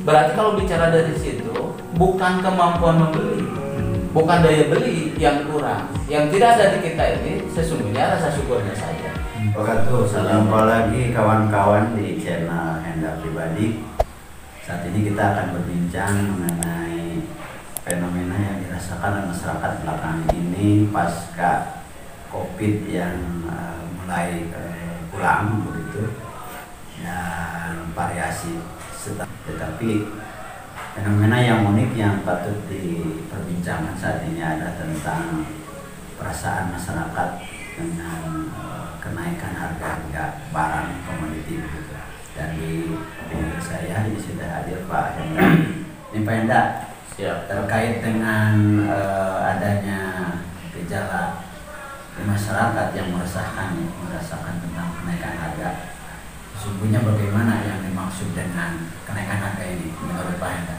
Berarti kalau bicara dari situ, bukan kemampuan membeli, bukan daya beli yang kurang. Yang tidak ada di kita ini sesungguhnya rasa syukurnya saja. Betul. Jumpa lagi kawan-kawan di channel Hendra Pribadi. Saat ini kita akan berbincang mengenai fenomena yang dirasakan oleh masyarakat belakangan ini pasca COVID yang mulai pulang begitu, dan variasi. Tetapi fenomena yang unik yang patut diperbincangkan saat ini ada tentang perasaan masyarakat dengan kenaikan harga barang komoditi gitu. Dan di saya ini sudah hadir Pak Hendra. Ini Pak Hendra, Siap. Terkait dengan adanya gejala di masyarakat yang merasakan tentang kenaikan harga. Sesungguhnya bagaimana yang dimaksud dengan kenaikan harga ini menurut Pak Hendra?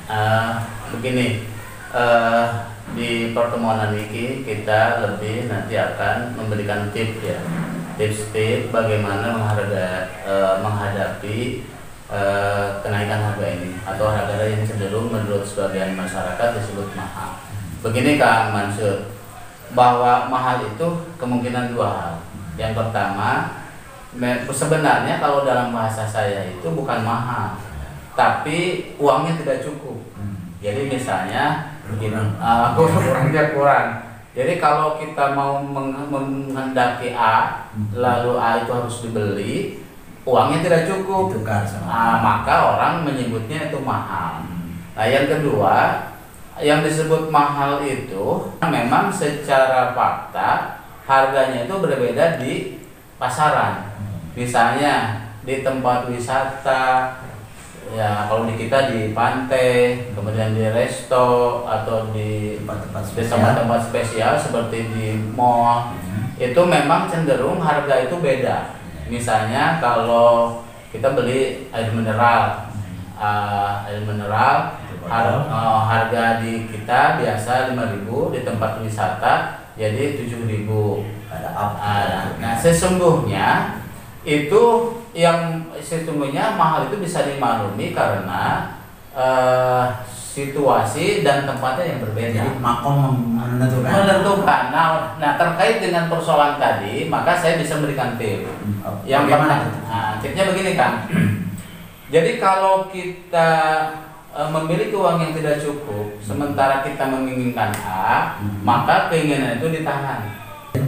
Begini, di pertemuan ini kita lebih nanti akan memberikan tips ya, tips bagaimana menghadapi kenaikan harga ini atau harga yang cenderung menurut sebagian masyarakat disebut mahal. Begini Kang Mansur, bahwa mahal itu kemungkinan dua hal. Yang pertama, sebenarnya kalau dalam bahasa saya itu bukan mahal, tapi uangnya tidak cukup. Jadi misalnya kurangnya kurang. Jadi kalau kita mau menghendaki A, lalu A itu harus dibeli, uangnya tidak cukup. Maka orang menyebutnya itu mahal. Nah, yang kedua, yang disebut mahal itu memang secara fakta harganya itu berbeda di pasaran. Misalnya di tempat wisata, ya kalau di kita di pantai, kemudian di resto atau di tempat-tempat spesial seperti di mall, itu memang cenderung harga itu beda. Misalnya kalau kita beli air mineral, harga di kita biasa 5.000, di tempat wisata jadi 7.000. Nah, sesungguhnya itu yang sesungguhnya mahal itu bisa dimaklumi karena situasi dan tempatnya yang berbeda. Jadi makom menentukan. Nah, terkait dengan persoalan tadi, maka saya bisa memberikan tips. Yang pertama, tipsnya begini Kang. Jadi kalau kita memiliki uang yang tidak cukup, sementara kita menginginkan A, maka keinginan itu ditahan.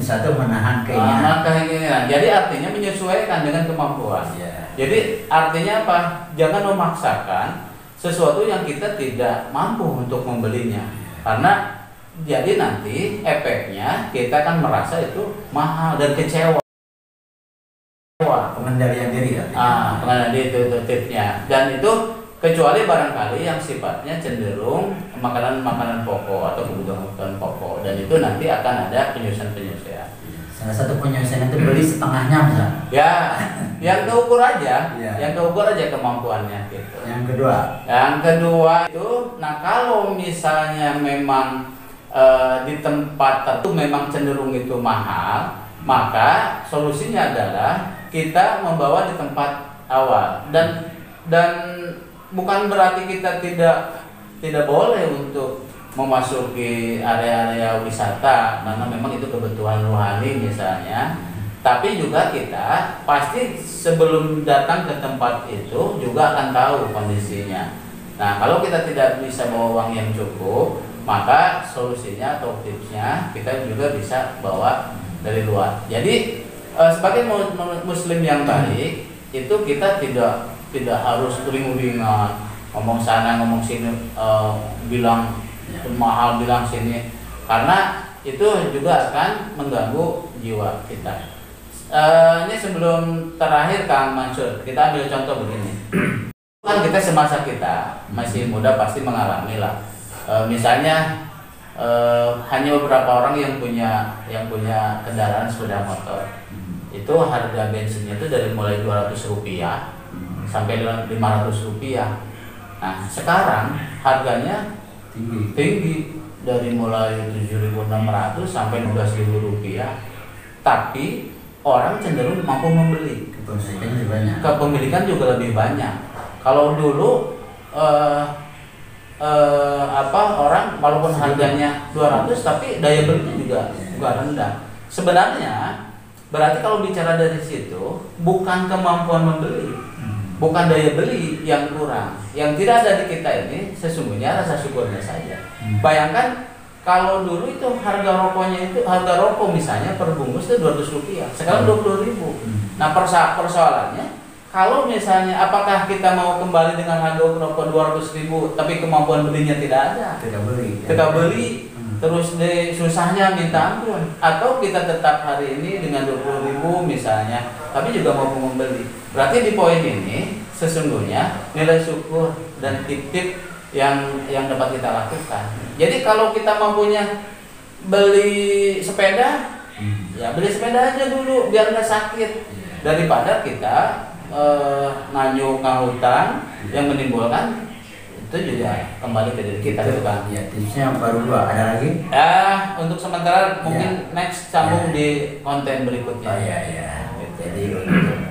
Satu, menahan keinginan. Jadi artinya menyesuaikan dengan kemampuan. Jadi artinya apa? Jangan memaksakan sesuatu yang kita tidak mampu untuk membelinya. Karena jadi nanti efeknya kita akan merasa itu mahal dan kecewa. Pengendalian diri ya. Pengendalian diri itu tipsnya. Dan itu kecuali barangkali yang sifatnya cenderung makanan pokok atau kebutuhan pokok, dan itu nanti akan ada penyusuan. Salah satu penyusuan itu beli setengahnya misalnya. Ya, yang keukur aja, yang keukur aja kemampuannya gitu. Yang kedua itu, nah kalau misalnya memang di tempat tertentu memang cenderung itu mahal, maka solusinya adalah kita membawa di tempat awal dan bukan berarti kita tidak boleh untuk memasuki area-area wisata karena memang itu kebutuhan rohani misalnya. Tapi juga kita pasti sebelum datang ke tempat itu juga akan tahu kondisinya. Nah, kalau kita tidak bisa bawa uang yang cukup, maka solusinya atau tipsnya kita juga bisa bawa dari luar. Jadi sebagai muslim yang baik itu kita tidak harus uring-uringan, ngomong sana ngomong sini, bilang mahal bilang sini, karena itu juga akan mengganggu jiwa kita. Ini sebelum terakhir Kang Mansur, kita ambil contoh begini. Kan kita semasa kita masih muda pasti mengalami lah. Misalnya hanya beberapa orang yang punya kendaraan sepeda motor. Itu harga bensinnya itu dari mulai Rp200 sampai Rp500. Nah, sekarang harganya tinggi dari mulai Rp7.600 sampai Rp12.000. Tapi orang cenderung mampu membeli. Kepemilikan juga lebih banyak. Kalau dulu harganya 200 tapi daya belinya juga rendah. Sebenarnya berarti kalau bicara dari situ bukan kemampuan membeli, bukan daya beli yang kurang. Yang tidak ada di kita ini sesungguhnya rasa syukurnya saja. Bayangkan kalau dulu itu harga rokok misalnya per bungkus itu 200 rupiah, sekarang 20.000. Nah persoalannya kalau misalnya apakah kita mau kembali dengan harga rokok 200.000 tapi kemampuan belinya tidak ada, tidak beli terus susahnya minta ampun, atau kita tetap hari ini dengan 20.000 misalnya tapi juga mau membeli. Berarti di poin ini sesungguhnya nilai syukur dan tip-tip yang dapat kita lakukan. Jadi kalau kita mampunya beli sepeda, ya beli sepeda aja dulu biar nggak sakit, daripada kita nganyuk ngahutang yang menimbulkan itu juga kembali ke diri kita gitu kan. Ya, tipsnya baru 2, ada lagi? Untuk sementara mungkin next sambung di konten berikutnya. Oh iya. Jadi untuk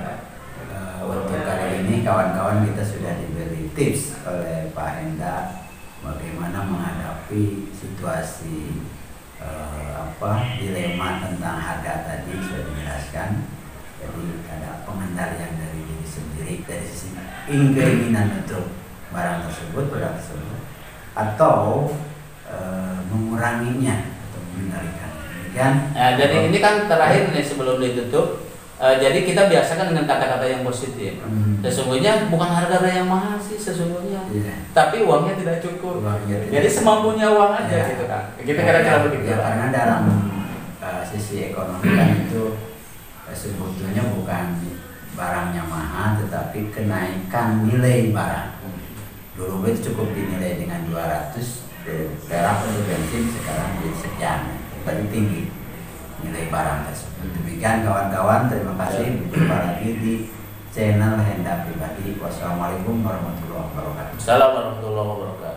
kali ini kawan-kawan kita sudah diberi tips oleh Pak Henda bagaimana menghadapi situasi dilema tentang harga tadi sudah dijelaskan. Jadi ada pengendalian dari diri sendiri dari sisi keinginan untuk barang tersebut, produk tersebut, atau menguranginya atau mengendalikan. Demikian. Nah, jadi ini kan terakhir nih sebelum ditutup. Jadi kita biasakan dengan kata-kata yang positif. Sesungguhnya bukan harga yang mahal sih sesungguhnya, tapi uangnya tidak cukup. Jadi semampunya uang aja gitu kan. Kita kira-kira begitu. Ya, karena dalam sisi ekonomi kan itu sebetulnya bukan barangnya mahal, tetapi kenaikan nilai barang. Dulu itu cukup dinilai dengan 200 perak untuk bensin, sekarang jadi sekian, berarti tinggi nilai barang tersebut. Demikian kawan-kawan, terima kasih. Berjumpa lagi di channel Henda Pribadi. Wassalamualaikum warahmatullahi wabarakatuh. Assalamualaikum warahmatullahi wabarakatuh.